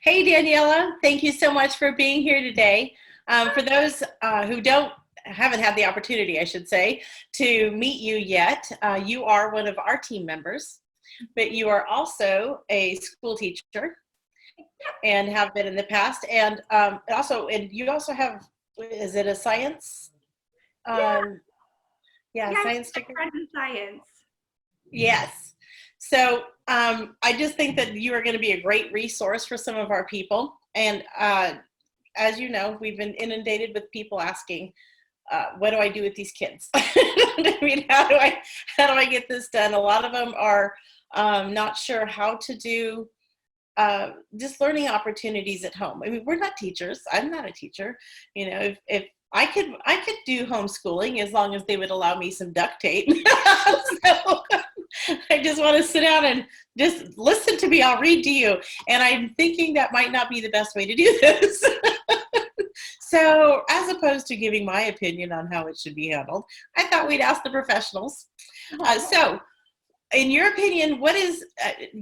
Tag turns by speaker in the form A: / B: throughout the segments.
A: Hey, Daniella, thank you so much for being here today. For those who haven't had the opportunity, I should say, to meet you yet, you are one of our team members, but you are also a school teacher and have been in the past. And you also have, is it a science?
B: Yeah,
A: Um, yeah,
B: yeah,
A: science
B: my
A: degree.
B: friend in science.
A: Yes. So I just think that you are going to be a great resource for some of our people. And as you know, we've been inundated with people asking, what do I do with these kids? I mean, how do I get this done? A lot of them are not sure how to do just learning opportunities at home. I mean, we're not teachers. I'm not a teacher. You know, if I could do homeschooling as long as they would allow me some duct tape. So I just want to sit down and just listen to me. I'll read to you. And I'm thinking that might not be the best way to do this. So as opposed to giving my opinion on how it should be handled, I thought we'd ask the professionals. So in your opinion,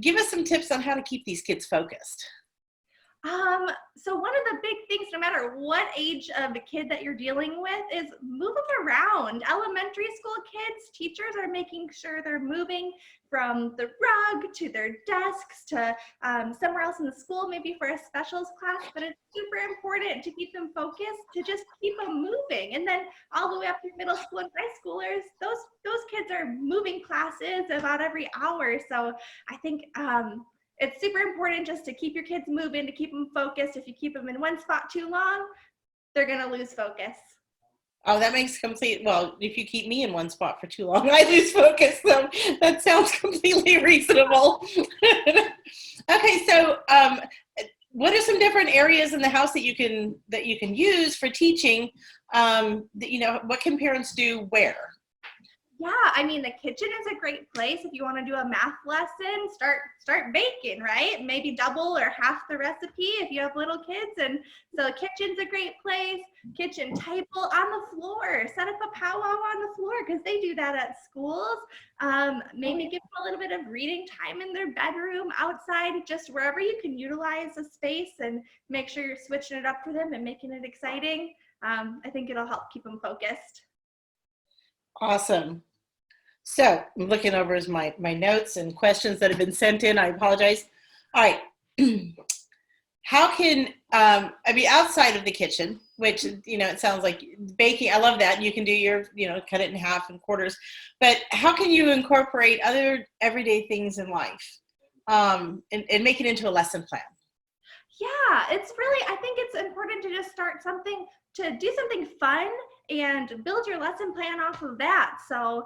A: give us some tips on how to keep these kids focused.
B: So one of the big things, no matter what age of the kid that you're dealing with, is move them around. Elementary school kids, teachers are making sure they're moving from the rug to their desks to somewhere else in the school, maybe for a specials class, but it's super important to keep them focused, to just keep them moving. And then all the way up through middle school and high schoolers, those kids are moving classes about every hour. So I think it's super important just to keep your kids moving, to keep them focused. If you keep them in one spot too long, they're going to lose focus.
A: Oh, that makes well, if you keep me in one spot for too long, I lose focus. So that sounds completely reasonable. Okay, so what are some different areas in the house that you can use for teaching? What can parents do where?
B: Yeah, I mean, the kitchen is a great place if you want to do a math lesson. Start baking, right? Maybe double or half the recipe if you have little kids. And so the kitchen's a great place. Kitchen table on the floor. Set up a powwow on the floor because they do that at schools. Maybe give them a little bit of reading time in their bedroom, outside, just wherever you can utilize the space and make sure you're switching it up for them and making it exciting. I think it'll help keep them focused.
A: Awesome. So I'm looking over my notes and questions that have been sent in. I apologize. All right. How can, outside of the kitchen, which, it sounds like baking, I love that. You can do your, cut it in half and quarters, but how can you incorporate other everyday things in life and make it into a lesson plan?
B: Yeah, I think it's important to just to do something fun and build your lesson plan off of that. So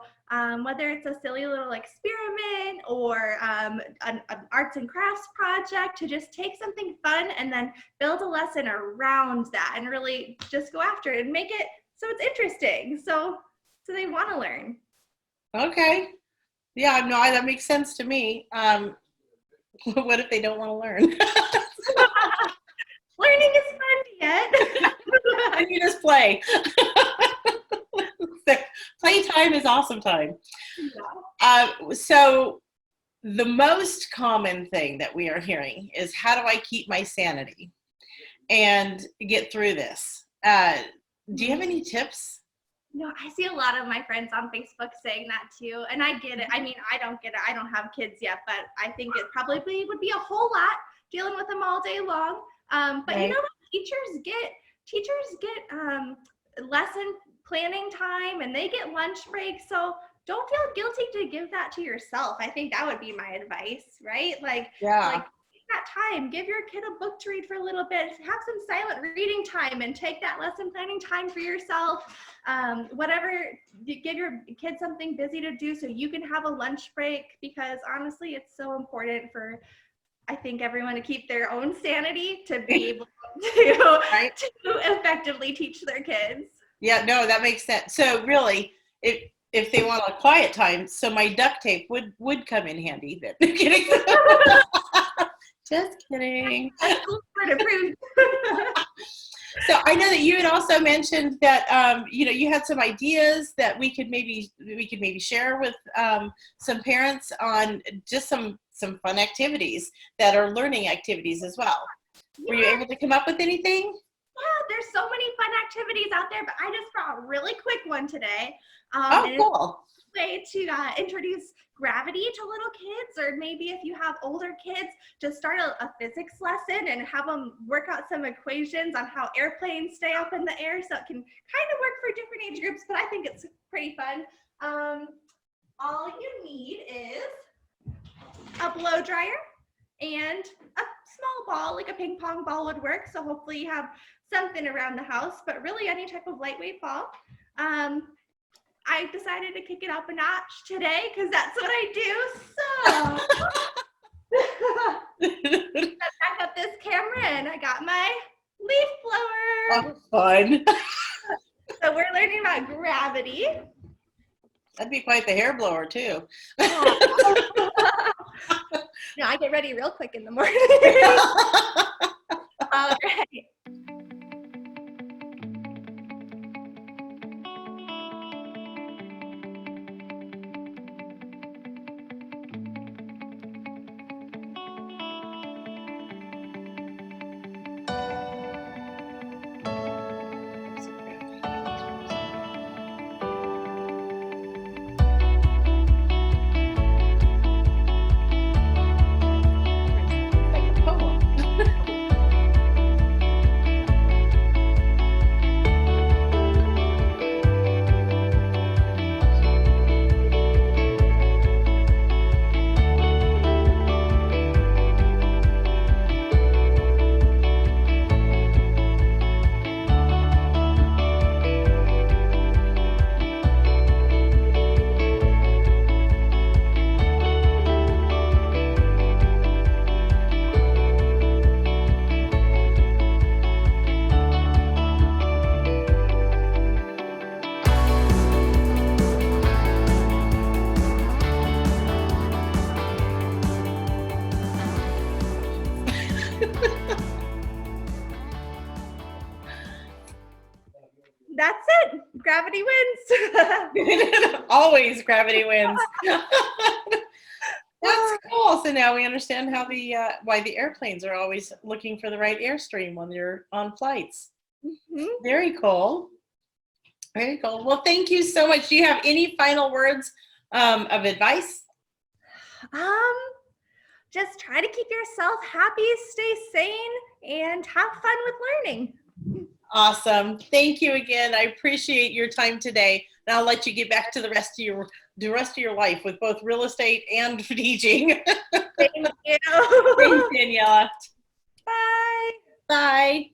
B: whether it's a silly little experiment or an arts and crafts project, to just take something fun and then build a lesson around that and really just go after it and make it so it's interesting. So they want to learn.
A: Okay. Yeah, no, that makes sense to me. What if they don't want to learn?
B: Learning is fun yet.
A: And you just play. Playtime is awesome time. Yeah. So the most common thing that we are hearing is, how do I keep my sanity and get through this? Do you have any tips?
B: No, I see a lot of my friends on Facebook saying that too. And I get it. I mean, I don't get it. I don't have kids yet, but I think it probably would be a whole lot dealing with them all day long. But right. You know what? Teachers get lesson planning time and they get lunch breaks. So don't feel guilty to give that to yourself. I think that would be my advice, right? Take that time, give your kid a book to read for a little bit, have some silent reading time and take that lesson planning time for yourself. Give your kid something busy to do so you can have a lunch break, because honestly, it's so important for, I think, everyone to keep their own sanity to be able to, right, to effectively teach their kids.
A: Yeah, no, that makes sense. So really, if they want a quiet time, so my duct tape would come in handy then. Just kidding. So I know that you had also mentioned that you had some ideas that we could maybe share with some parents on just some fun activities that are learning activities as well. Were you able to come up with anything?
B: Yeah, there's so many fun activities out there, but I just brought a really quick one today.
A: Oh,
B: And
A: cool.
B: it's a way to introduce gravity to little kids, or maybe if you have older kids, just start a physics lesson and have them work out some equations on how airplanes stay up in the air, so it can kind of work for different age groups, but I think it's pretty fun. All you need is a blow dryer and a small ball, like a ping pong ball would work. So hopefully you have something around the house, but really any type of lightweight ball. I decided to kick it up a notch today because that's what I do. So back up this camera and I got my leaf blower.
A: Oh, fun.
B: So we're learning about gravity.
A: That'd be quite the hair blower too.
B: No, I get ready real quick in the morning. All right. That's it. Gravity wins.
A: Always gravity wins. That's cool. So now we understand how why the airplanes are always looking for the right airstream when they're on flights.
B: Mm-hmm.
A: Very cool. Very cool. Well, thank you so much. Do you have any final words of advice?
B: Just try to keep yourself happy, stay sane, and have fun with learning.
A: Awesome. Thank you again. I appreciate your time today. And I'll let you get back to the rest of your life with both real estate and teaching.
B: Thank you.
A: Thanks, Daniella.
B: Bye.
A: Bye.